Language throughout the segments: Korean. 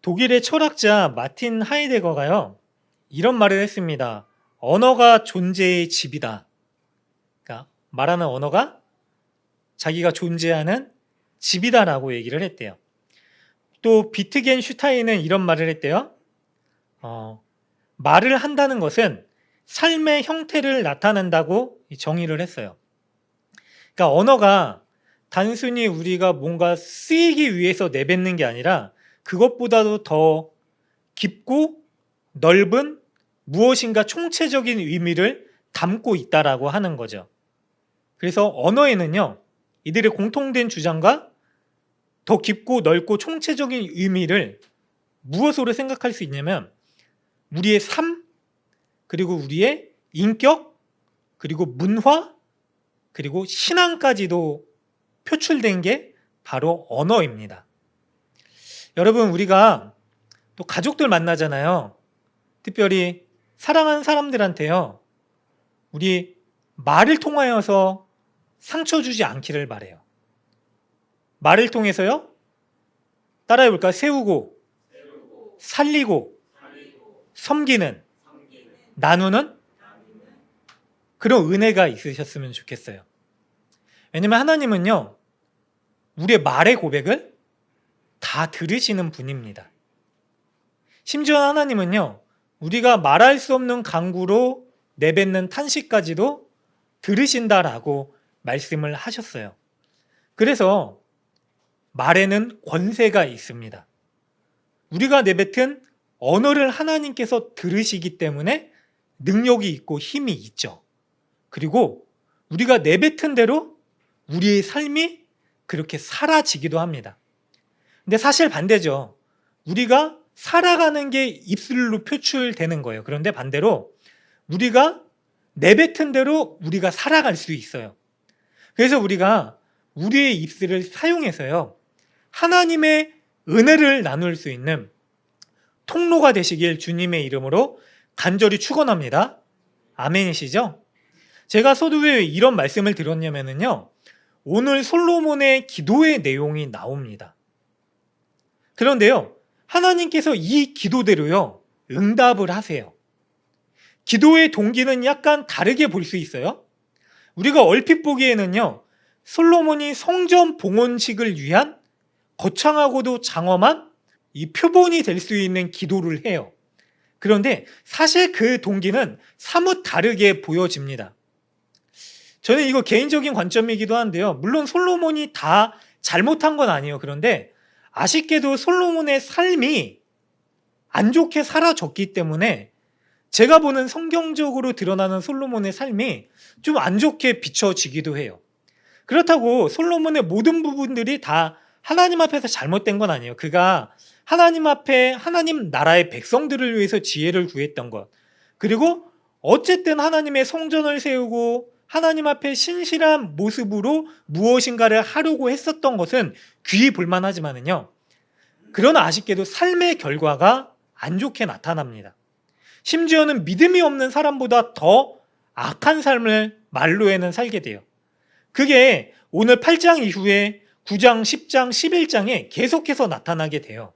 독일의 철학자 마틴 하이데거가요, 이런 말을 했습니다. 언어가 존재의 집이다. 그러니까 말하는 언어가 자기가 존재하는 집이다라고 얘기를 했대요. 또 비트겐슈타인은 이런 말을 했대요. 말을 한다는 것은 삶의 형태를 나타낸다고 정의를 했어요. 그러니까 언어가 단순히 우리가 뭔가 쓰이기 위해서 내뱉는 게 아니라 그것보다도 더 깊고 넓은 무엇인가 총체적인 의미를 담고 있다라고 하는 거죠. 그래서 언어에는요, 이들의 공통된 주장과 더 깊고 넓고 총체적인 의미를 무엇으로 생각할 수 있냐면 우리의 삶, 그리고 우리의 인격, 그리고 문화, 그리고 신앙까지도 표출된 게 바로 언어입니다. 여러분, 우리가 또 가족들 만나잖아요. 특별히 사랑하는 사람들한테요, 우리 말을 통하여서 상처 주지 않기를 바래요. 말을 통해서요, 따라해볼까요? 세우고, 살리고, 섬기는, 나누는 그런 은혜가 있으셨으면 좋겠어요. 왜냐면 하나님은요, 우리의 말의 고백을 다 들으시는 분입니다. 심지어 하나님은요, 우리가 말할 수 없는 간구로 내뱉는 탄식까지도 들으신다라고 말씀을 하셨어요. 그래서 말에는 권세가 있습니다. 우리가 내뱉은 언어를 하나님께서 들으시기 때문에 능력이 있고 힘이 있죠. 그리고 우리가 내뱉은 대로 우리의 삶이 그렇게 사라지기도 합니다. 근데 사실 반대죠. 우리가 살아가는 게 입술로 표출되는 거예요. 그런데 반대로 우리가 내뱉은 대로 우리가 살아갈 수 있어요. 그래서 우리가 우리의 입술을 사용해서요, 하나님의 은혜를 나눌 수 있는 통로가 되시길 주님의 이름으로 간절히 축원합니다. 아멘이시죠? 제가 서두에 이런 말씀을 드렸냐면요, 오늘 솔로몬의 기도의 내용이 나옵니다. 그런데요, 하나님께서 이 기도대로요, 응답을 하세요. 기도의 동기는 약간 다르게 볼 수 있어요. 우리가 얼핏 보기에는요, 솔로몬이 성전 봉헌식을 위한 거창하고도 장엄한 이 표본이 될 수 있는 기도를 해요. 그런데 사실 그 동기는 사뭇 다르게 보여집니다. 저는 이거 개인적인 관점이기도 한데요, 물론 솔로몬이 다 잘못한 건 아니에요. 그런데 아쉽게도 솔로몬의 삶이 안 좋게 사라졌기 때문에 제가 보는 성경적으로 드러나는 솔로몬의 삶이 좀 안 좋게 비춰지기도 해요. 그렇다고 솔로몬의 모든 부분들이 다 하나님 앞에서 잘못된 건 아니에요. 그가 하나님 앞에 하나님 나라의 백성들을 위해서 지혜를 구했던 것, 그리고 어쨌든 하나님의 성전을 세우고 하나님 앞에 신실한 모습으로 무엇인가를 하려고 했었던 것은 귀히 볼만하지만은요, 그러나 아쉽게도 삶의 결과가 안 좋게 나타납니다. 심지어는 믿음이 없는 사람보다 더 악한 삶을 말로에는 살게 돼요. 그게 오늘 8장 이후에 9장, 10장, 11장에 계속해서 나타나게 돼요.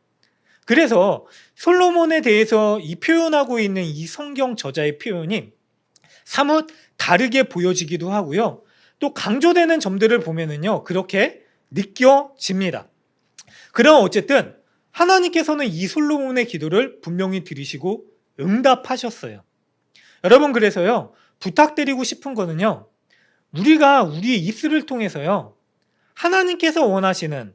그래서 솔로몬에 대해서 이 표현하고 있는 이 성경 저자의 표현이 사뭇 다르게 보여지기도 하고요. 또 강조되는 점들을 보면은요, 그렇게 느껴집니다. 그럼 어쨌든 하나님께서는 이 솔로몬의 기도를 분명히 들으시고 응답하셨어요. 여러분, 그래서요, 부탁드리고 싶은 거는요, 우리가 우리의 입술을 통해서요, 하나님께서 원하시는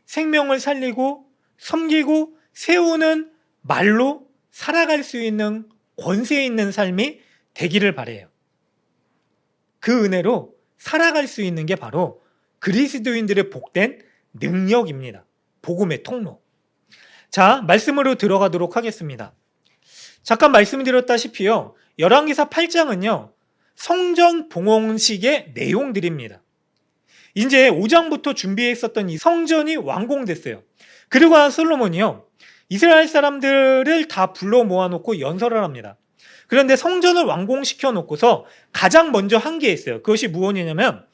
생명을 살리고 섬기고 세우는 말로 살아갈 수 있는 권세 있는 삶이 되기를 바라요. 그 은혜로 살아갈 수 있는 게 바로 그리스도인들의 복된 능력입니다. 복음의 통로. 자, 말씀으로 들어가도록 하겠습니다. 잠깐 말씀드렸다시피요, 열왕기사 8장은요 성전 봉헌식의 내용들입니다. 이제 5장부터 준비했었던 이 성전이 완공됐어요. 그리고 한 솔로몬이요, 이스라엘 사람들을 다 불러 모아놓고 연설을 합니다. 그런데 성전을 완공시켜 놓고서 가장 먼저 한 게 있어요. 그것이 무엇이냐면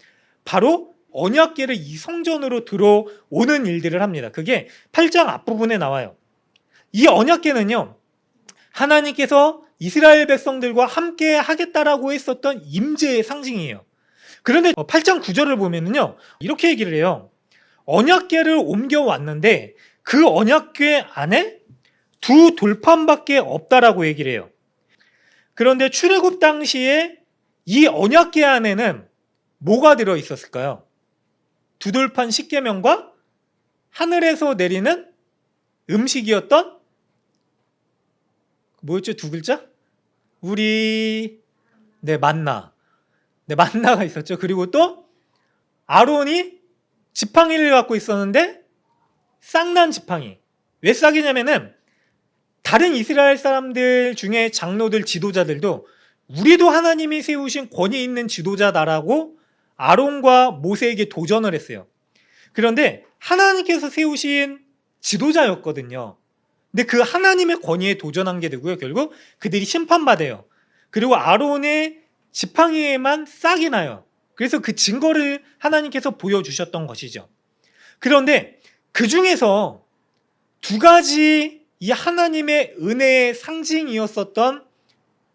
바로 언약궤를 이 성전으로 들어오는 일들을 합니다. 그게 8장 앞부분에 나와요. 이 언약궤는요, 하나님께서 이스라엘 백성들과 함께 하겠다라고 했었던 임재의 상징이에요. 그런데 8장 9절을 보면은요, 이렇게 얘기를 해요. 언약궤를 옮겨왔는데 그 언약궤 안에 두 돌판밖에 없다라고 얘기를 해요. 그런데 출애굽 당시에 이 언약궤 안에는 뭐가 들어 있었을까요? 두 돌판 십계명과 하늘에서 내리는 음식이었던 뭐였죠? 두 글자? 만나. 네, 만나가 있었죠. 그리고 또 아론이 지팡이를 갖고 있었는데 쌍난 지팡이. 왜 싹이냐면은 다른 이스라엘 사람들 중에 장로들, 지도자들도 우리도 하나님이 세우신 권위 있는 지도자다라고 아론과 모세에게 도전을 했어요. 그런데 하나님께서 세우신 지도자였거든요. 근데 그 하나님의 권위에 도전한 게 되고요. 결국 그들이 심판받아요. 그리고 아론의 지팡이에만 싹이 나요. 그래서 그 증거를 하나님께서 보여주셨던 것이죠. 그런데 그 중에서 두 가지 이 하나님의 은혜의 상징이었었던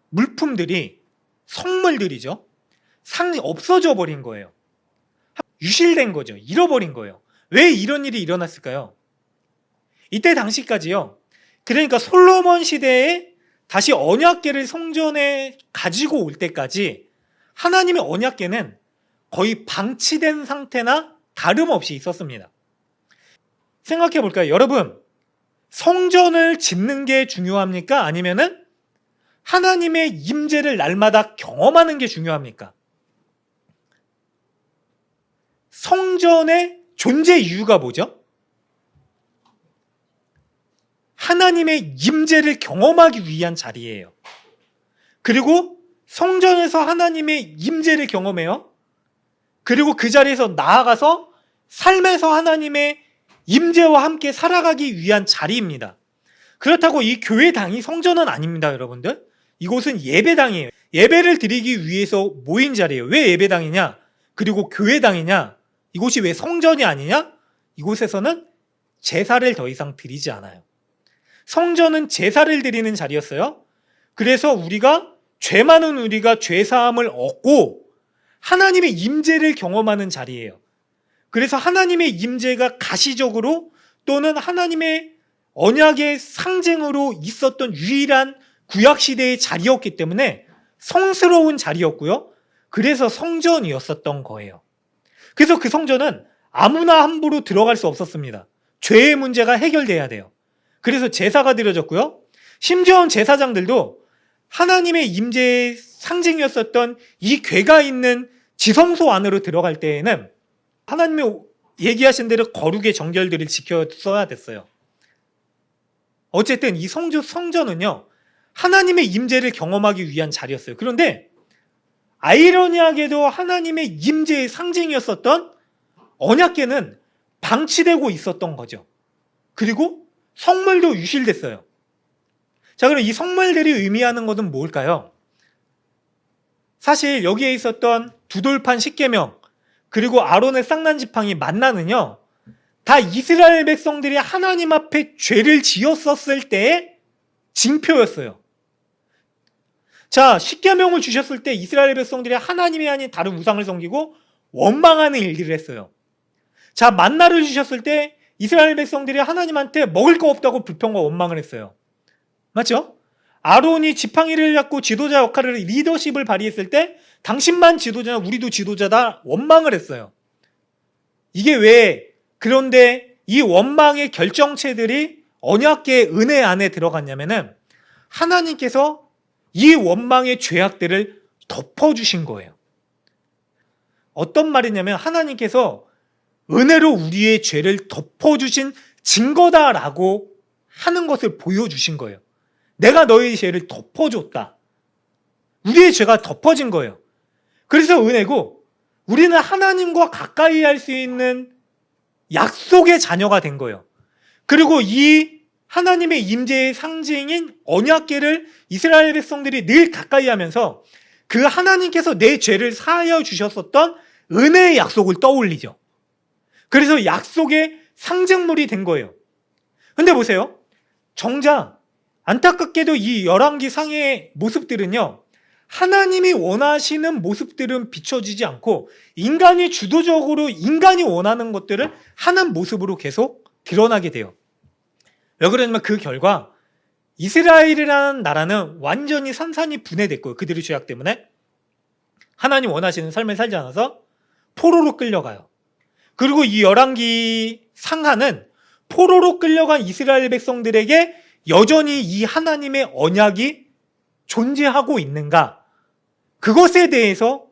물품들이 성물들이죠. 없어져 버린 거예요. 유실된 거죠. 잃어버린 거예요. 왜 이런 일이 일어났을까요? 이때 당시까지요. 그러니까 솔로몬 시대에 다시 언약궤를 성전에 가지고 올 때까지 하나님의 언약궤는 거의 방치된 상태나 다름없이 있었습니다. 생각해 볼까요? 여러분, 성전을 짓는 게 중요합니까? 아니면은 하나님의 임재를 날마다 경험하는 게 중요합니까? 성전의 존재 이유가 뭐죠? 하나님의 임재를 경험하기 위한 자리예요. 그리고 성전에서 하나님의 임재를 경험해요. 그리고 그 자리에서 나아가서 삶에서 하나님의 임재와 함께 살아가기 위한 자리입니다. 그렇다고 이 교회당이 성전은 아닙니다, 여러분들. 이곳은 예배당이에요. 예배를 드리기 위해서 모인 자리예요. 왜 예배당이냐? 그리고 교회당이냐? 이곳이 왜 성전이 아니냐? 이곳에서는 제사를 더 이상 드리지 않아요. 성전은 제사를 드리는 자리였어요. 그래서 죄 많은 우리가 죄사함을 얻고 하나님의 임재를 경험하는 자리예요. 그래서 하나님의 임재가 가시적으로 또는 하나님의 언약의 상징으로 있었던 유일한 구약시대의 자리였기 때문에 성스러운 자리였고요. 그래서 성전이었었던 거예요. 그래서 그 성전은 아무나 함부로 들어갈 수 없었습니다. 죄의 문제가 해결돼야 돼요. 그래서 제사가 드려졌고요. 심지어는 제사장들도 하나님의 임재의 상징이었었던 이 궤가 있는 지성소 안으로 들어갈 때에는 하나님의 얘기하신 대로 거룩의 정결들을 지켰어야 됐어요. 어쨌든 이 성전은요, 하나님의 임재를 경험하기 위한 자리였어요. 그런데 아이러니하게도 하나님의 임재의 상징이었었던 언약궤는 방치되고 있었던 거죠. 그리고 성물도 유실됐어요. 자, 그럼 이 성물들이 의미하는 것은 뭘까요? 사실 여기에 있었던 두 돌판 십계명 그리고 아론의 쌍난 지팡이 만나는요, 다 이스라엘 백성들이 하나님 앞에 죄를 지었었을 때의 징표였어요. 자, 십계명을 주셨을 때 이스라엘 백성들이 하나님이 아닌 다른 우상을 섬기고 원망하는 일들을 했어요. 자, 만나를 주셨을 때 이스라엘 백성들이 하나님한테 먹을 거 없다고 불평과 원망을 했어요. 맞죠? 아론이 지팡이를 잡고 지도자 역할을, 리더십을 발휘했을 때 당신만 지도자냐, 우리도 지도자다 원망을 했어요. 이게 왜 그런데 이 원망의 결정체들이 언약궤의 은혜 안에 들어갔냐면은 하나님께서 이 원망의 죄악들을 덮어주신 거예요. 어떤 말이냐면 하나님께서 은혜로 우리의 죄를 덮어주신 증거다라고 하는 것을 보여주신 거예요. 내가 너의 죄를 덮어줬다. 우리의 죄가 덮어진 거예요. 그래서 은혜고 우리는 하나님과 가까이 할 수 있는 약속의 자녀가 된 거예요. 그리고 이 하나님의 임재의 상징인 언약궤를 이스라엘 백성들이 늘 가까이 하면서 그 하나님께서 내 죄를 사하여 주셨었던 은혜의 약속을 떠올리죠. 그래서 약속의 상징물이 된 거예요. 근데 보세요. 정작 안타깝게도 이 열왕기 상의 모습들은요, 하나님이 원하시는 모습들은 비춰지지 않고 인간이 주도적으로 인간이 원하는 것들을 하는 모습으로 계속 드러나게 돼요. 왜 그러냐면 그 결과 이스라엘이라는 나라는 완전히 산산이 분해됐고요. 그들의 죄악 때문에 하나님 원하시는 삶을 살지 않아서 포로로 끌려가요. 그리고 이 열왕기 상하는 포로로 끌려간 이스라엘 백성들에게 여전히 이 하나님의 언약이 존재하고 있는가, 그것에 대해서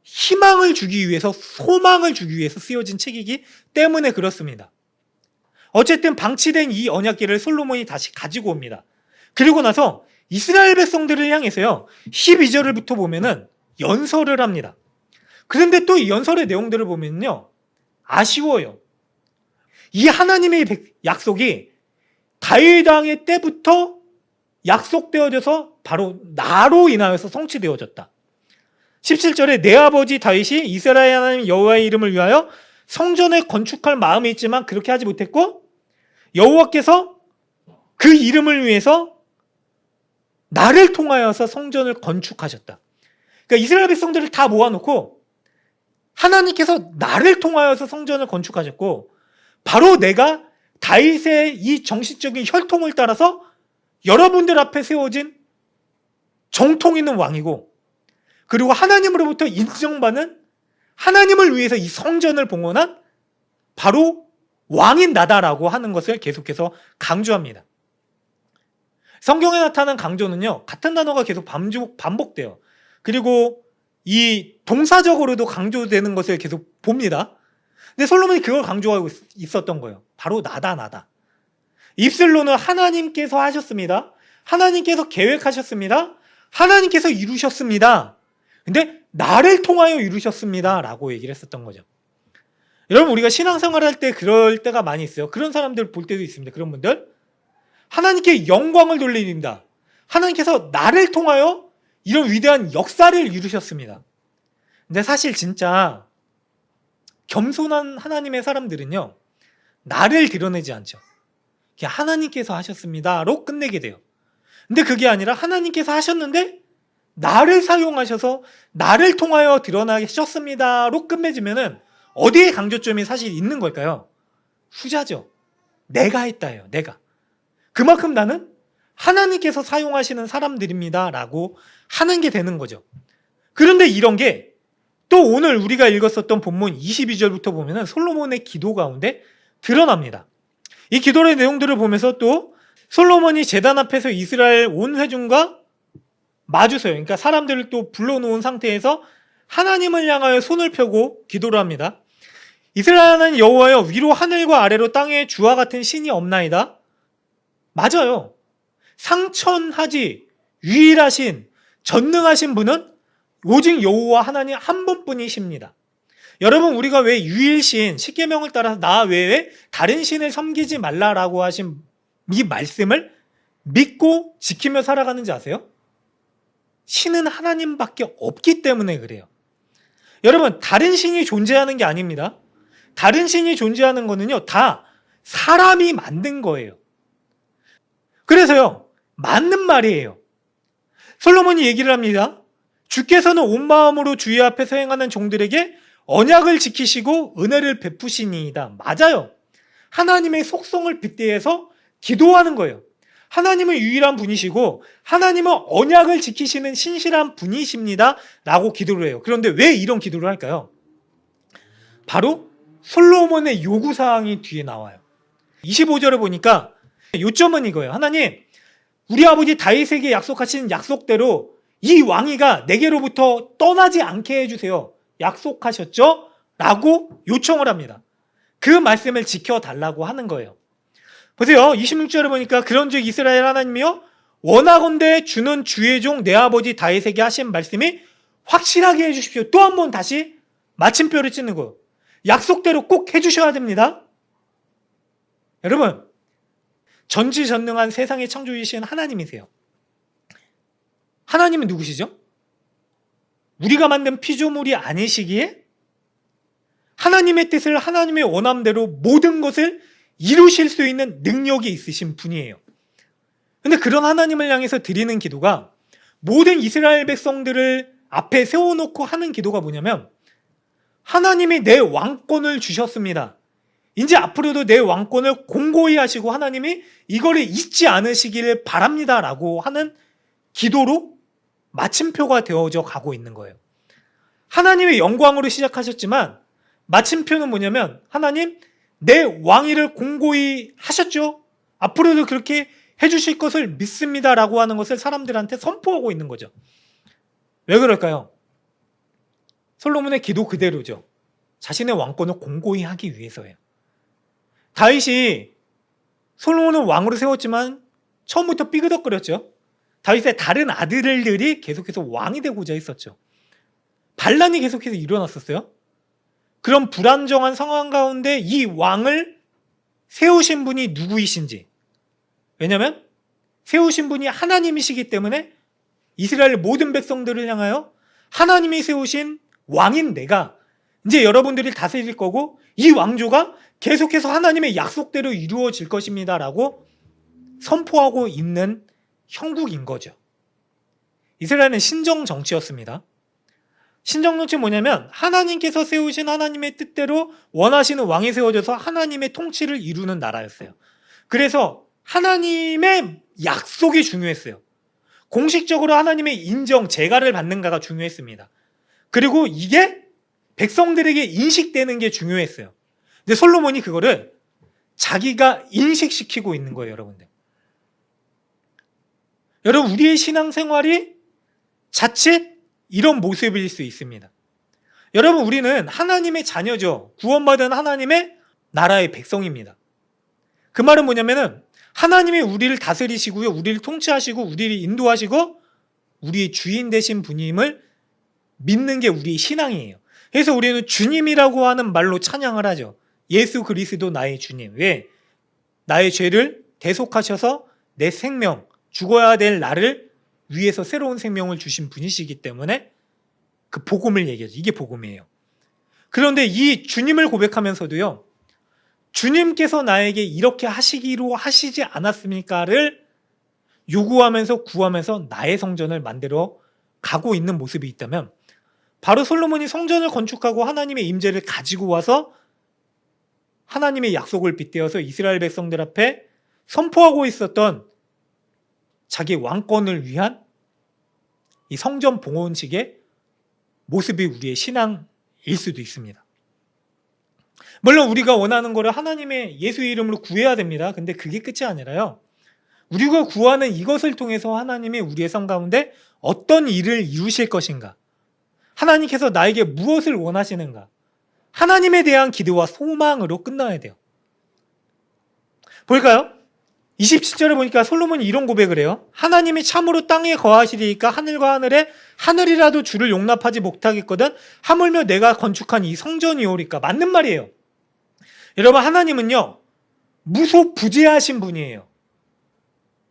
희망을 주기 위해서, 소망을 주기 위해서 쓰여진 책이기 때문에 그렇습니다. 어쨌든 방치된 이 언약궤를 솔로몬이 다시 가지고 옵니다. 그리고 나서 이스라엘 백성들을 향해서요, 12절부터 보면은 연설을 합니다. 그런데 또 이 연설의 내용들을 보면요, 아쉬워요. 이 하나님의 약속이 다윗 왕의 때부터 약속되어져서 바로 나로 인하여서 성취되어졌다. 17절에 내 아버지 다윗이 이스라엘 하나님 여호와의 이름을 위하여 성전을 건축할 마음이 있지만 그렇게 하지 못했고, 여호와께서 그 이름을 위해서 나를 통하여서 성전을 건축하셨다. 그러니까 이스라엘 백성들을 다 모아놓고 하나님께서 나를 통하여서 성전을 건축하셨고, 바로 내가 다윗의 이 정신적인 혈통을 따라서 여러분들 앞에 세워진 정통 있는 왕이고, 그리고 하나님으로부터 인정받는, 하나님을 위해서 이 성전을 봉헌한 바로 왕인 나다라고 하는 것을 계속해서 강조합니다. 성경에 나타난 강조는요, 같은 단어가 계속 반복돼요. 그리고 이 동사적으로도 강조되는 것을 계속 봅니다. 근데 솔로몬이 그걸 강조하고 있었던 거예요. 바로 나다. 입술로는 하나님께서 하셨습니다. 하나님께서 계획하셨습니다. 하나님께서 이루셨습니다. 근데 나를 통하여 이루셨습니다 라고 얘기를 했었던 거죠. 여러분, 우리가 신앙생활 할 때 그럴 때가 많이 있어요. 그런 사람들 볼 때도 있습니다. 그런 분들, 하나님께 영광을 돌립니다. 하나님께서 나를 통하여 이런 위대한 역사를 이루셨습니다. 근데 사실 진짜 겸손한 하나님의 사람들은요, 나를 드러내지 않죠. 그냥 하나님께서 하셨습니다로 끝내게 돼요. 근데 그게 아니라 하나님께서 하셨는데 나를 사용하셔서 나를 통하여 드러나셨습니다로 끝맺으면은 어디에 강조점이 사실 있는 걸까요? 후자죠. 내가 했다예요. 내가. 그만큼 나는 하나님께서 사용하시는 사람들입니다 라고 하는 게 되는 거죠. 그런데 이런 게 또 오늘 우리가 읽었었던 본문 22절부터 보면은 솔로몬의 기도 가운데 드러납니다. 이 기도의 내용들을 보면서 또 솔로몬이 제단 앞에서 이스라엘 온 회중과 마주서요. 그러니까 사람들을 또 불러놓은 상태에서 하나님을 향하여 손을 펴고 기도를 합니다. 이스라엘 하나님 여호와여, 위로 하늘과 아래로 땅에 주와 같은 신이 없나이다. 맞아요. 상천하지 유일하신 전능하신 분은 오직 여호와 하나님 한 분뿐이십니다. 여러분, 우리가 왜 유일신 십계명을 따라서 나 외에 다른 신을 섬기지 말라라고 하신 이 말씀을 믿고 지키며 살아가는지 아세요? 신은 하나님밖에 없기 때문에 그래요. 여러분, 다른 신이 존재하는 게 아닙니다. 다른 신이 존재하는 거는요, 다 사람이 만든 거예요. 그래서요, 맞는 말이에요. 솔로몬이 얘기를 합니다. 주께서는 온 마음으로 주의 앞에서 행하는 종들에게 언약을 지키시고 은혜를 베푸시니이다. 맞아요. 하나님의 속성을 빗대해서 기도하는 거예요. 하나님은 유일한 분이시고 하나님은 언약을 지키시는 신실한 분이십니다 라고 기도를 해요. 그런데 왜 이런 기도를 할까요? 바로 솔로몬의 요구사항이 뒤에 나와요. 25절에 보니까 요점은 이거예요. 하나님, 우리 아버지 다윗에게 약속하신 약속대로 이 왕위가 내게로부터 떠나지 않게 해주세요. 약속하셨죠? 라고 요청을 합니다. 그 말씀을 지켜달라고 하는 거예요. 보세요. 26절에 보니까 그런즉 이스라엘 하나님이여, 원하건대 주는 주의 종 내 아버지 다윗에게 하신 말씀이 확실하게 해주십시오. 또 한 번 다시 마침표를 찍는 거예요. 약속대로 꼭 해주셔야 됩니다. 여러분, 전지전능한 세상의 창조주이신 하나님이세요. 하나님은 누구시죠? 우리가 만든 피조물이 아니시기에 하나님의 뜻을 하나님의 원함대로 모든 것을 이루실 수 있는 능력이 있으신 분이에요. 근데 그런 하나님을 향해서 드리는 기도가 모든 이스라엘 백성들을 앞에 세워놓고 하는 기도가 뭐냐면, 하나님이 내 왕권을 주셨습니다. 이제 앞으로도 내 왕권을 공고히 하시고 하나님이 이거를 잊지 않으시기를 바랍니다 라고 하는 기도로 마침표가 되어져 가고 있는 거예요. 하나님의 영광으로 시작하셨지만 마침표는 뭐냐면, 하나님 내 왕위를 공고히 하셨죠? 앞으로도 그렇게 해주실 것을 믿습니다 라고 하는 것을 사람들한테 선포하고 있는 거죠. 왜 그럴까요? 솔로몬의 기도 그대로죠. 자신의 왕권을 공고히 하기 위해서예요. 다윗이 솔로몬을 왕으로 세웠지만 처음부터 삐그덕거렸죠. 다윗의 다른 아들들이 계속해서 왕이 되고자 했었죠. 반란이 계속해서 일어났었어요. 그런 불안정한 상황 가운데 이 왕을 세우신 분이 누구이신지, 왜냐하면 세우신 분이 하나님이시기 때문에 이스라엘 모든 백성들을 향하여 하나님이 세우신 왕인 내가 이제 여러분들이 다스릴 거고 이 왕조가 계속해서 하나님의 약속대로 이루어질 것입니다 라고 선포하고 있는 형국인 거죠. 이스라엘은 신정정치였습니다. 신정정치 뭐냐면, 하나님께서 세우신 하나님의 뜻대로 원하시는 왕이 세워져서 하나님의 통치를 이루는 나라였어요. 그래서 하나님의 약속이 중요했어요. 공식적으로 하나님의 인정, 제가를 받는가가 중요했습니다. 그리고 이게 백성들에게 인식되는 게 중요했어요. 근데 솔로몬이 그거를 자기가 인식시키고 있는 거예요, 여러분들. 여러분, 우리의 신앙생활이 자칫 이런 모습일 수 있습니다. 여러분, 우리는 하나님의 자녀죠. 구원받은 하나님의 나라의 백성입니다. 그 말은 뭐냐면은, 하나님이 우리를 다스리시고요, 우리를 통치하시고 우리를 인도하시고 우리의 주인 되신 분임을 믿는 게 우리의 신앙이에요. 그래서 우리는 주님이라고 하는 말로 찬양을 하죠. 예수 그리스도 나의 주님. 왜? 나의 죄를 대속하셔서 내 생명, 죽어야 될 나를 위해서 새로운 생명을 주신 분이시기 때문에 그 복음을 얘기하죠. 이게 복음이에요. 그런데 이 주님을 고백하면서도요, 주님께서 나에게 이렇게 하시기로 하시지 않았습니까를 요구하면서 구하면서 나의 성전을 만들어 가고 있는 모습이 있다면, 바로 솔로몬이 성전을 건축하고 하나님의 임재를 가지고 와서 하나님의 약속을 빗대어서 이스라엘 백성들 앞에 선포하고 있었던 자기 왕권을 위한 이 성전 봉헌식의 모습이 우리의 신앙일 수도 있습니다. 물론 우리가 원하는 거를 하나님의 예수의 이름으로 구해야 됩니다. 근데 그게 끝이 아니라요, 우리가 구하는 이것을 통해서 하나님이 우리의 삶 가운데 어떤 일을 이루실 것인가, 하나님께서 나에게 무엇을 원하시는가, 하나님에 대한 기대와 소망으로 끝나야 돼요. 볼까요? 27절에 보니까 솔로몬이 이런 고백을 해요. 하나님이 참으로 땅에 거하시리니까 하늘과 하늘에 하늘이라도 주를 용납하지 못하겠거든 하물며 내가 건축한 이 성전이오리까. 맞는 말이에요. 여러분, 하나님은요, 무소부재하신 분이에요.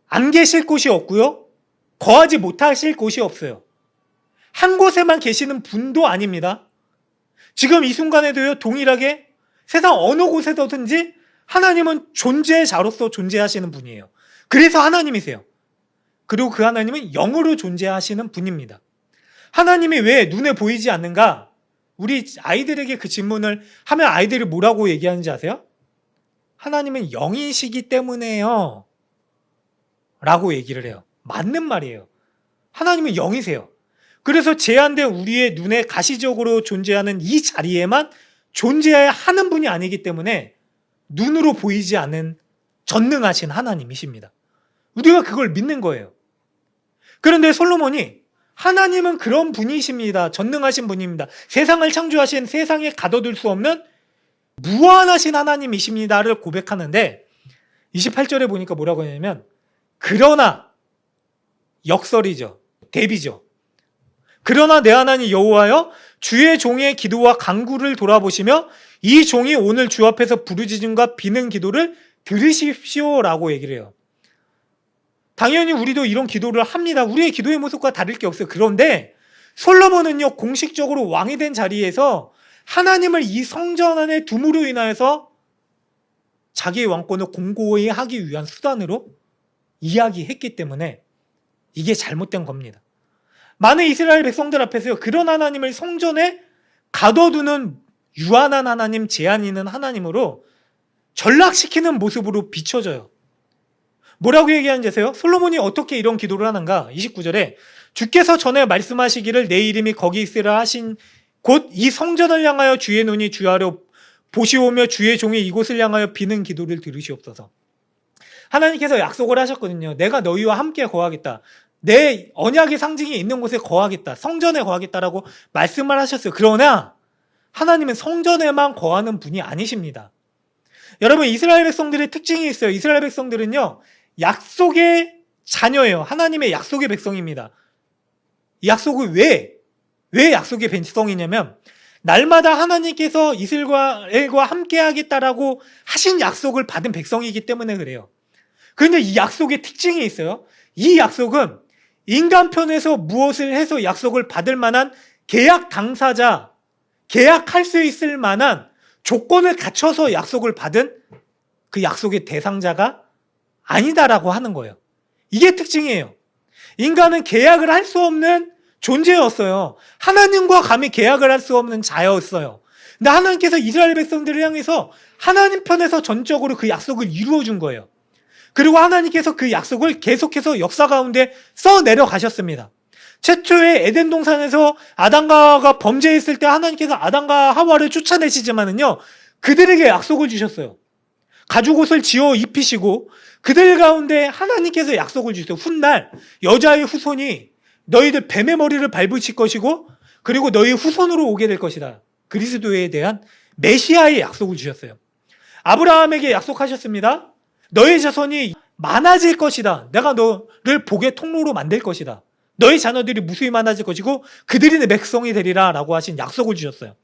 안 계실 곳이 없고요, 거하지 못하실 곳이 없어요. 한 곳에만 계시는 분도 아닙니다. 지금 이 순간에도요, 동일하게 세상 어느 곳에서든지 하나님은 존재자로서 존재하시는 분이에요. 그래서 하나님이세요. 그리고 그 하나님은 영으로 존재하시는 분입니다. 하나님이 왜 눈에 보이지 않는가? 우리 아이들에게 그 질문을 하면 아이들이 뭐라고 얘기하는지 아세요? 하나님은 영이시기 때문에요 라고 얘기를 해요. 맞는 말이에요. 하나님은 영이세요. 그래서 제한된 우리의 눈에 가시적으로 존재하는 이 자리에만 존재해야 하는 분이 아니기 때문에 눈으로 보이지 않는 전능하신 하나님이십니다. 우리가 그걸 믿는 거예요. 그런데 솔로몬이 하나님은 그런 분이십니다. 전능하신 분입니다. 세상을 창조하신, 세상에 가둬둘 수 없는 무한하신 하나님이십니다를 고백하는데, 28절에 보니까 뭐라고 하냐면, 그러나, 역설이죠. 대비죠. 그러나 내 하나님 여호와여, 주의 종의 기도와 간구를 돌아보시며 이 종이 오늘 주 앞에서 부르짖음과 비는 기도를 들으십시오라고 얘기를 해요. 당연히 우리도 이런 기도를 합니다. 우리의 기도의 모습과 다를 게 없어요. 그런데 솔로몬은요, 공식적으로 왕이 된 자리에서 하나님을 이 성전 안에 둠으로 인하여서 자기의 왕권을 공고히 하기 위한 수단으로 이야기했기 때문에 이게 잘못된 겁니다. 많은 이스라엘 백성들 앞에서요, 그런 하나님을 성전에 가둬두는 유한한 하나님, 제한 있는 하나님으로 전락시키는 모습으로 비춰져요. 뭐라고 얘기하는지 아세요? 솔로몬이 어떻게 이런 기도를 하는가? 29절에 주께서 전에 말씀하시기를 내 이름이 거기 있으라 하신 곧 이 성전을 향하여 주의 눈이 주하려 보시오며 주의 종이 이곳을 향하여 비는 기도를 들으시옵소서. 하나님께서 약속을 하셨거든요. 내가 너희와 함께 거하겠다. 내 언약의 상징이 있는 곳에 거하겠다. 성전에 거하겠다라고 말씀을 하셨어요. 그러나 하나님은 성전에만 거하는 분이 아니십니다. 여러분, 이스라엘 백성들의 특징이 있어요. 이스라엘 백성들은요, 약속의 자녀예요. 하나님의 약속의 백성입니다. 이 약속을 왜 약속의 백성이냐면, 날마다 하나님께서 이스라엘과 함께 하겠다라고 하신 약속을 받은 백성이기 때문에 그래요. 그런데 이 약속의 특징이 있어요. 이 약속은 인간 편에서 무엇을 해서 약속을 받을 만한 계약 당사자, 계약할 수 있을 만한 조건을 갖춰서 약속을 받은 그 약속의 대상자가 아니다라고 하는 거예요. 이게 특징이에요. 인간은 계약을 할 수 없는 존재였어요. 하나님과 감히 계약을 할 수 없는 자였어요. 근데 하나님께서 이스라엘 백성들을 향해서 하나님 편에서 전적으로 그 약속을 이루어 준 거예요. 그리고 하나님께서 그 약속을 계속해서 역사 가운데 써 내려가셨습니다. 최초의 에덴 동산에서 아담과 하와가 범죄했을 때 하나님께서 아담과 하와를 쫓아내시지만은요, 그들에게 약속을 주셨어요. 가죽옷을 지어 입히시고 그들 가운데 하나님께서 약속을 주셨어요. 훗날 여자의 후손이 너희들 뱀의 머리를 밟으실 것이고 그리고 너희 후손으로 오게 될 것이다. 그리스도에 대한 메시아의 약속을 주셨어요. 아브라함에게 약속하셨습니다. 너의 자손이 많아질 것이다. 내가 너를 복의 통로로 만들 것이다. 너희 자녀들이 무수히 많아질 것이고 그들이 내 백성이 되리라 라고 하신 약속을 주셨어요.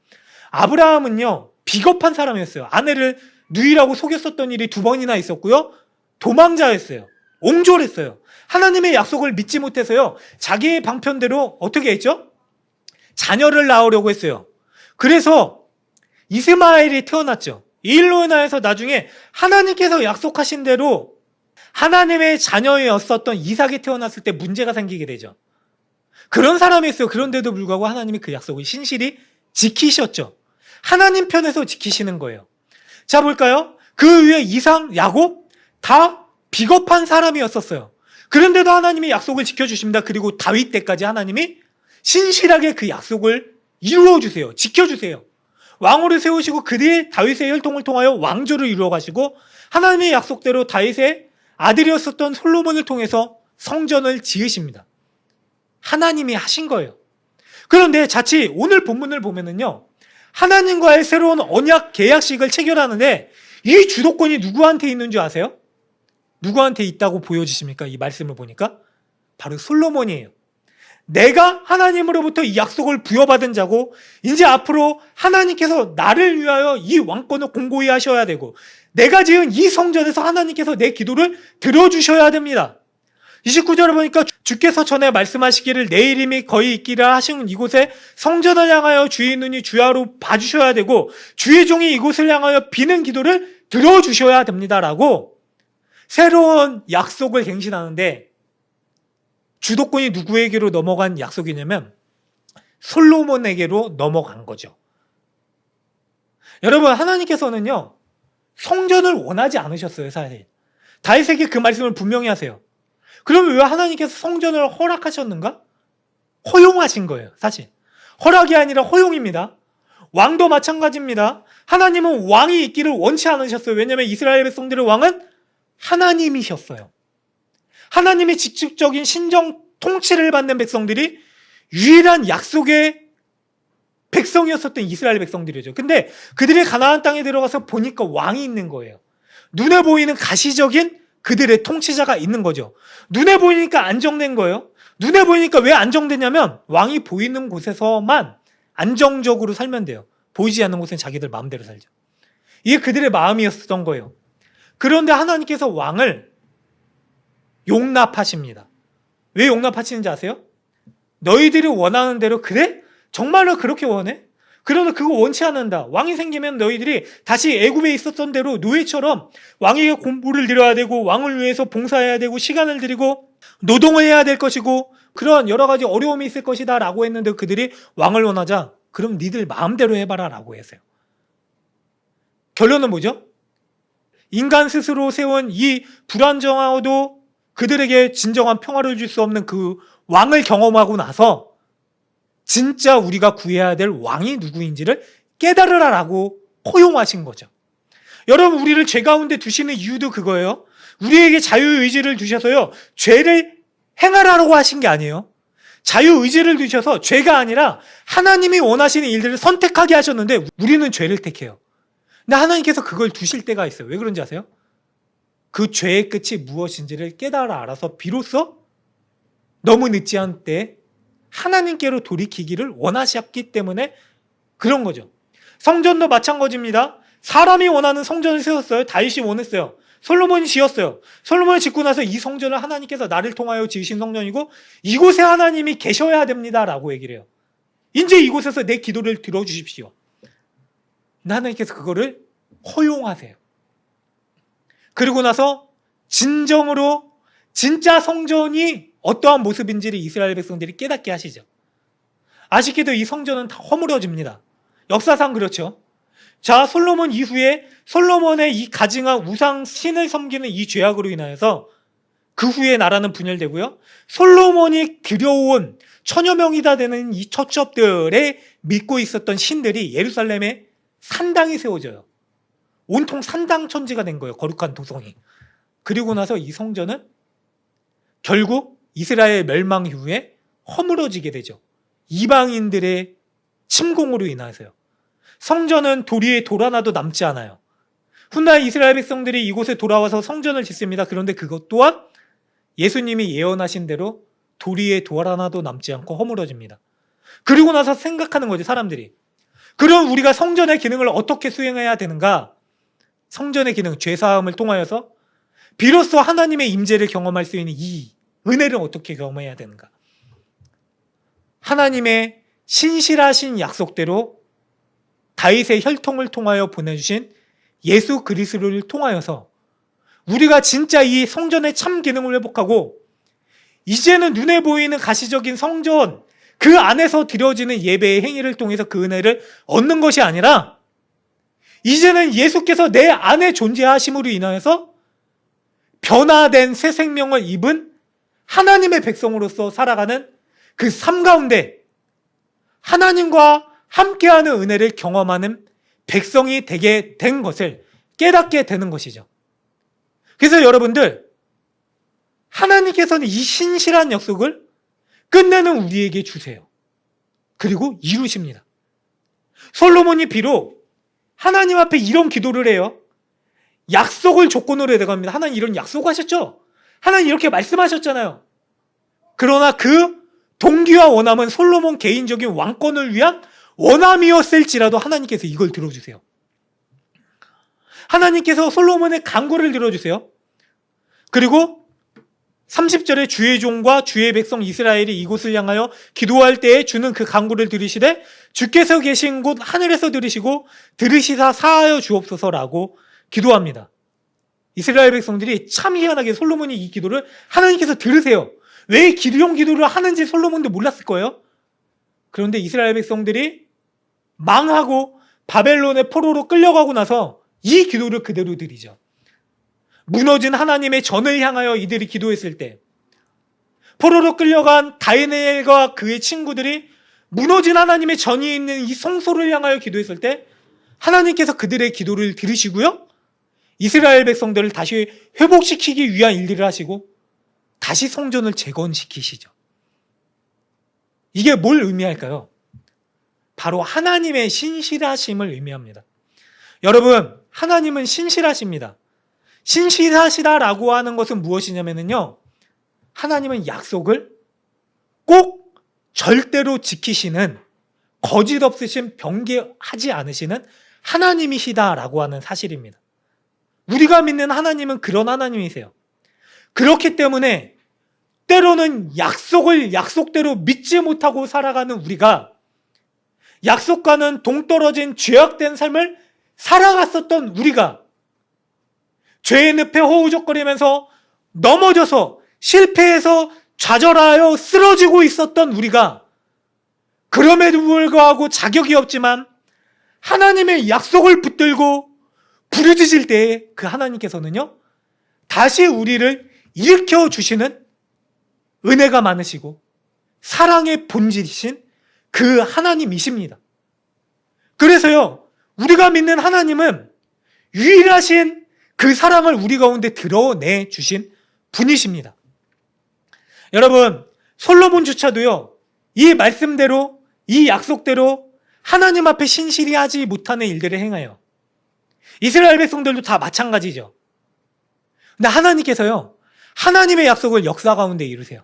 아브라함은요, 비겁한 사람이었어요. 아내를 누이라고 속였었던 일이 2번이나 있었고요, 도망자였어요. 옹졸했어요. 하나님의 약속을 믿지 못해서요, 자기의 방편대로 어떻게 했죠? 자녀를 낳으려고 했어요. 그래서 이스마엘이 태어났죠. 이 일로 인하여서 나중에 하나님께서 약속하신 대로 하나님의 자녀였었던 이삭이 태어났을 때 문제가 생기게 되죠. 그런 사람이었어요. 그런데도 불구하고 하나님이 그 약속을 신실히 지키셨죠. 하나님 편에서 지키시는 거예요. 자, 볼까요? 그 위에 이삭, 야곱 다 비겁한 사람이었었어요. 그런데도 하나님이 약속을 지켜주십니다. 그리고 다윗 때까지 하나님이 신실하게 그 약속을 이루어주세요. 지켜주세요. 왕으로 세우시고 그들의 다윗의 혈통을 통하여 왕조를 이루어가시고 하나님의 약속대로 다윗의 아들이었었던 솔로몬을 통해서 성전을 지으십니다. 하나님이 하신 거예요. 그런데 자칫 오늘 본문을 보면은요, 하나님과의 새로운 언약 계약식을 체결하는데 이 주도권이 누구한테 있는 줄 아세요? 누구한테 있다고 보여지십니까? 이 말씀을 보니까 바로 솔로몬이에요. 내가 하나님으로부터 이 약속을 부여받은 자고 이제 앞으로 하나님께서 나를 위하여 이 왕권을 공고히 하셔야 되고 내가 지은 이 성전에서 하나님께서 내 기도를 들어주셔야 됩니다. 29절을 보니까 주께서 전에 말씀하시기를 내 이름이 거기 있기라 하신 이곳에 성전을 향하여 주의 눈이 주야로 봐주셔야 되고 주의 종이 이곳을 향하여 비는 기도를 들어주셔야 됩니다라고 새로운 약속을 갱신하는데 주도권이 누구에게로 넘어간 약속이냐면 솔로몬에게로 넘어간 거죠. 여러분, 하나님께서는요, 성전을 원하지 않으셨어요. 사실 다윗에게 그 말씀을 분명히 하세요. 그러면 왜 하나님께서 성전을 허락하셨는가? 허용하신 거예요. 사실 허락이 아니라 허용입니다. 왕도 마찬가지입니다. 하나님은 왕이 있기를 원치 않으셨어요. 왜냐하면 이스라엘 백성들의 왕은 하나님이셨어요. 하나님의 직접적인 신정 통치를 받는 백성들이 유일한 약속의 백성이었었던 이스라엘 백성들이죠. 근데 그들이 가나안 땅에 들어가서 보니까 왕이 있는 거예요. 눈에 보이는 가시적인 그들의 통치자가 있는 거죠. 눈에 보이니까 안정된 거예요. 눈에 보이니까 왜 안정되냐면 왕이 보이는 곳에서만 안정적으로 살면 돼요. 보이지 않는 곳은 자기들 마음대로 살죠. 이게 그들의 마음이었던 거예요. 그런데 하나님께서 왕을 용납하십니다. 왜 용납하시는지 아세요? 너희들이 원하는 대로, 그래? 정말로 그렇게 원해? 그러나 그거 원치 않는다. 왕이 생기면 너희들이 다시 애굽에 있었던 대로 노예처럼 왕에게 공부를 들여야 되고 왕을 위해서 봉사해야 되고 시간을 들이고 노동을 해야 될 것이고 그런 여러 가지 어려움이 있을 것이다 라고 했는데 그들이 왕을 원하자 그럼 니들 마음대로 해봐라 라고 했어요. 결론은 뭐죠? 인간 스스로 세운 이 불안정하고도 그들에게 진정한 평화를 줄 수 없는 그 왕을 경험하고 나서 진짜 우리가 구해야 될 왕이 누구인지를 깨달으라라고 허용하신 거죠. 여러분, 우리를 죄 가운데 두시는 이유도 그거예요. 우리에게 자유의지를 두셔서요, 죄를 행하라고 하신 게 아니에요. 자유의지를 두셔서 죄가 아니라 하나님이 원하시는 일들을 선택하게 하셨는데 우리는 죄를 택해요. 근데 하나님께서 그걸 두실 때가 있어요. 왜 그런지 아세요? 그 죄의 끝이 무엇인지를 깨달아 알아서 비로소 너무 늦지 않은 때 하나님께로 돌이키기를 원하셨기 때문에 그런 거죠. 성전도 마찬가지입니다. 사람이 원하는 성전을 세웠어요. 다윗이 원했어요. 솔로몬이 지었어요. 솔로몬이 짓고 나서 이 성전을 하나님께서 나를 통하여 지으신 성전이고 이곳에 하나님이 계셔야 됩니다라고 얘기를 해요. 이제 이곳에서 내 기도를 들어주십시오. 하나님께서 그거를 허용하세요. 그리고 나서 진정으로 진짜 성전이 어떠한 모습인지를 이스라엘 백성들이 깨닫게 하시죠. 아쉽게도 이 성전은 다 허물어집니다. 역사상 그렇죠. 자, 솔로몬 이후에 솔로몬의 이 가증한 우상 신을 섬기는 이 죄악으로 인하여서 그 후에 나라는 분열되고요. 솔로몬이 들여온 천여 명이다 되는 이 처첩들에 믿고 있었던 신들이 예루살렘에 산당이 세워져요. 온통 산당천지가 된 거예요. 거룩한 도성이. 그리고 나서 이 성전은 결국 이스라엘 멸망 이후에 허물어지게 되죠. 이방인들의 침공으로 인해서요. 성전은 도리에 돌 하나도 남지 않아요. 훗날 이스라엘 백성들이 이곳에 돌아와서 성전을 짓습니다. 그런데 그것 또한 예수님이 예언하신 대로 도리에 돌 하나도 남지 않고 허물어집니다. 그리고 나서 생각하는 거죠, 사람들이. 그럼 우리가 성전의 기능을 어떻게 수행해야 되는가? 성전의 기능, 죄사함을 통하여서 비로소 하나님의 임재를 경험할 수 있는 이 은혜를 어떻게 경험해야 되는가? 하나님의 신실하신 약속대로 다윗의 혈통을 통하여 보내주신 예수 그리스도를 통하여서 우리가 진짜 이 성전의 참 기능을 회복하고 이제는 눈에 보이는 가시적인 성전 그 안에서 드려지는 예배의 행위를 통해서 그 은혜를 얻는 것이 아니라 이제는 예수께서 내 안에 존재하심으로 인하여서 변화된 새 생명을 입은 하나님의 백성으로서 살아가는 그 삶 가운데 하나님과 함께하는 은혜를 경험하는 백성이 되게 된 것을 깨닫게 되는 것이죠. 그래서 여러분들, 하나님께서는 이 신실한 약속을 끝내는 우리에게 주세요. 그리고 이루십니다. 솔로몬이 비록 하나님 앞에 이런 기도를 해요. 약속을 조건으로 해대갑니다. 하나님 이런 약속하셨죠? 하나님 이렇게 말씀하셨잖아요. 그러나 그 동기와 원함은 솔로몬 개인적인 왕권을 위한 원함이었을지라도 하나님께서 이걸 들어주세요. 하나님께서 솔로몬의 간구를 들어주세요. 그리고 30절에 주의 종과 주의 백성 이스라엘이 이곳을 향하여 기도할 때에 주는 그 간구를 들으시되 주께서 계신 곳 하늘에서 들으시고 들으시사 사하여 주옵소서라고 기도합니다. 이스라엘 백성들이 참 희한하게 솔로몬이 이 기도를 하나님께서 들으세요. 왜 이런 기도를 하는지 솔로몬도 몰랐을 거예요. 그런데 이스라엘 백성들이 망하고 바벨론의 포로로 끌려가고 나서 이 기도를 그대로 드리죠. 무너진 하나님의 전을 향하여 이들이 기도했을 때 포로로 끌려간 다니엘과 그의 친구들이 무너진 하나님의 전이 있는 이 성소를 향하여 기도했을 때 하나님께서 그들의 기도를 들으시고요. 이스라엘 백성들을 다시 회복시키기 위한 일들을 하시고 다시 성전을 재건시키시죠. 이게 뭘 의미할까요? 바로 하나님의 신실하심을 의미합니다. 여러분, 하나님은 신실하십니다. 신실하시다라고 하는 것은 무엇이냐면요. 하나님은 약속을 꼭 절대로 지키시는 거짓 없으신 변개하지 않으시는 하나님이시다라고 하는 사실입니다. 우리가 믿는 하나님은 그런 하나님이세요. 그렇기 때문에 때로는 약속을 약속대로 믿지 못하고 살아가는 우리가 약속과는 동떨어진 죄악된 삶을 살아갔었던 우리가 죄의 늪에 허우적거리면서 넘어져서 실패해서 좌절하여 쓰러지고 있었던 우리가 그럼에도 불구하고 자격이 없지만 하나님의 약속을 붙들고 부르짖을 때에 그 하나님께서는요, 다시 우리를 일으켜 주시는 은혜가 많으시고 사랑의 본질이신 그 하나님이십니다. 그래서요, 우리가 믿는 하나님은 유일하신 그 사랑을 우리 가운데 드러내 주신 분이십니다. 여러분, 솔로몬조차도요, 이 말씀대로, 이 약속대로 하나님 앞에 신실히 하지 못하는 일들을 행해요. 이스라엘 백성들도 다 마찬가지죠. 근데 하나님께서요, 하나님의 약속을 역사 가운데 이루세요.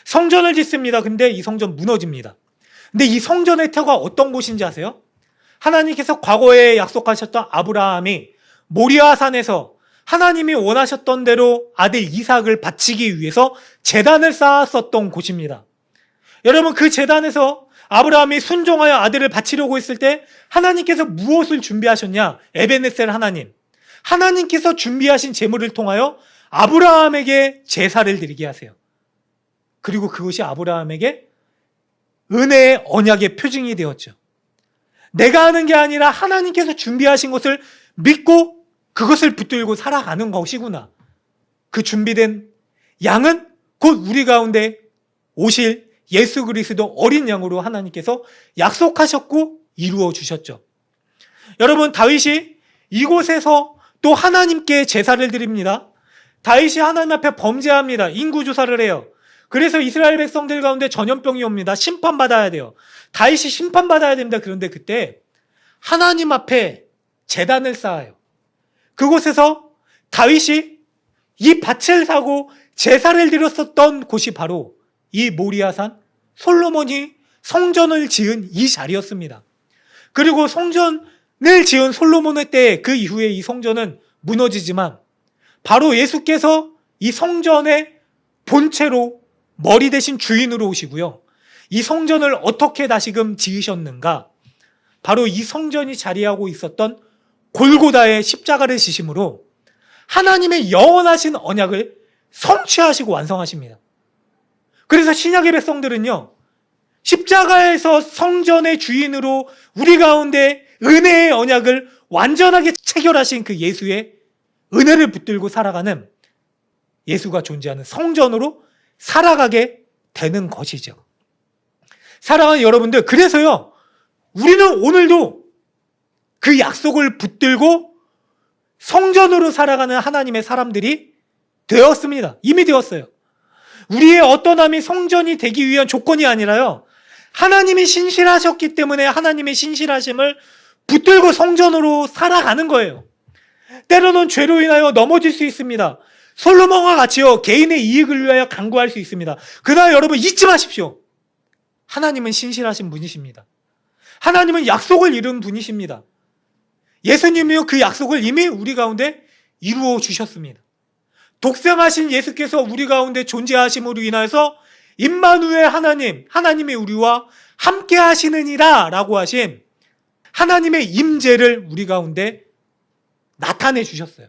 성전을 짓습니다. 근데 이 성전 무너집니다. 근데 이 성전의 터가 어떤 곳인지 아세요? 하나님께서 과거에 약속하셨던 아브라함이 모리아산에서 하나님이 원하셨던 대로 아들 이삭을 바치기 위해서 제단을 쌓았었던 곳입니다. 여러분, 그 제단에서 아브라함이 순종하여 아들을 바치려고 했을 때 하나님께서 무엇을 준비하셨냐? 에베네셀 하나님. 하나님께서 준비하신 제물을 통하여 아브라함에게 제사를 드리게 하세요. 그리고 그것이 아브라함에게 은혜의 언약의 표징이 되었죠. 내가 하는 게 아니라 하나님께서 준비하신 것을 믿고 그것을 붙들고 살아가는 것이구나. 그 준비된 양은 곧 우리 가운데 오실 예수 그리스도 어린 양으로 하나님께서 약속하셨고 이루어 주셨죠. 여러분, 다윗이 이곳에서 또 하나님께 제사를 드립니다. 다윗이 하나님 앞에 범죄합니다. 인구조사를 해요. 그래서 이스라엘 백성들 가운데 전염병이 옵니다. 심판받아야 돼요. 다윗이 심판받아야 됩니다. 그런데 그때 하나님 앞에 제단을 쌓아요. 그곳에서 다윗이 이 밭을 사고 제사를 드렸었던 곳이 바로 이 모리아산 솔로몬이 성전을 지은 이 자리였습니다. 그리고 성전을 지은 솔로몬의 때에 그 이후에 이 성전은 무너지지만 바로 예수께서 이 성전의 본체로 머리 대신 주인으로 오시고요. 이 성전을 어떻게 다시금 지으셨는가? 바로 이 성전이 자리하고 있었던 골고다의 십자가를 지심으로 하나님의 영원하신 언약을 성취하시고 완성하십니다. 그래서 신약의 백성들은요, 십자가에서 성전의 주인으로 우리 가운데 은혜의 언약을 완전하게 체결하신 그 예수의 은혜를 붙들고 살아가는 예수가 존재하는 성전으로 살아가게 되는 것이죠. 사랑하는 여러분들, 그래서요, 우리는 오늘도 그 약속을 붙들고 성전으로 살아가는 하나님의 사람들이 되었습니다. 이미 되었어요. 우리의 어떠함이 성전이 되기 위한 조건이 아니라요, 하나님이 신실하셨기 때문에 하나님의 신실하심을 붙들고 성전으로 살아가는 거예요. 때로는 죄로 인하여 넘어질 수 있습니다. 솔로몬과 같이요, 개인의 이익을 위하여 강구할 수 있습니다. 그러나 여러분, 잊지 마십시오. 하나님은 신실하신 분이십니다. 하나님은 약속을 이룬 분이십니다. 예수님이요, 그 약속을 이미 우리 가운데 이루어 주셨습니다. 독생하신 예수께서 우리 가운데 존재하심으로 인하여서 임마누엘 하나님, 하나님이 우리와 함께 하시느니라 라고 하신 하나님의 임재를 우리 가운데 나타내 주셨어요.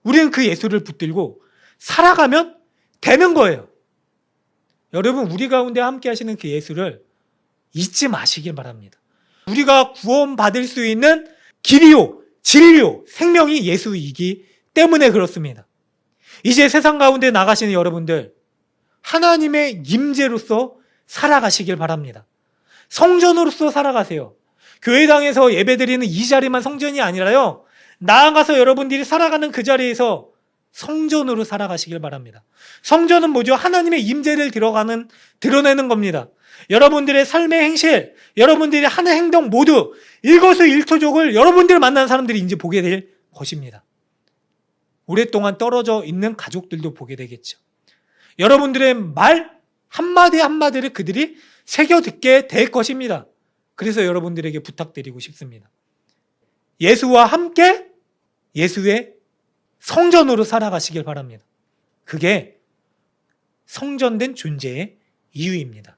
우리는 그 예수를 붙들고 살아가면 되는 거예요. 여러분, 우리 가운데 함께 하시는 그 예수를 잊지 마시길 바랍니다. 우리가 구원받을 수 있는 길이요, 진리요, 생명이 예수이기 때문에 그렇습니다. 이제 세상 가운데 나가시는 여러분들, 하나님의 임재로서 살아가시길 바랍니다. 성전으로서 살아가세요. 교회당에서 예배드리는 이 자리만 성전이 아니라요, 나아가서 여러분들이 살아가는 그 자리에서 성전으로 살아가시길 바랍니다. 성전은 뭐죠? 하나님의 임재를 드러내는 겁니다. 여러분들의 삶의 행실, 여러분들이 하는 행동 모두 일거수일투족을 여러분들 만난 사람들이 이제 보게 될 것입니다. 오랫동안 떨어져 있는 가족들도 보게 되겠죠. 여러분들의 말 한마디 한마디를 그들이 새겨 듣게 될 것입니다. 그래서 여러분들에게 부탁드리고 싶습니다. 예수와 함께 예수의 성전으로 살아가시길 바랍니다. 그게 성전된 존재의 이유입니다.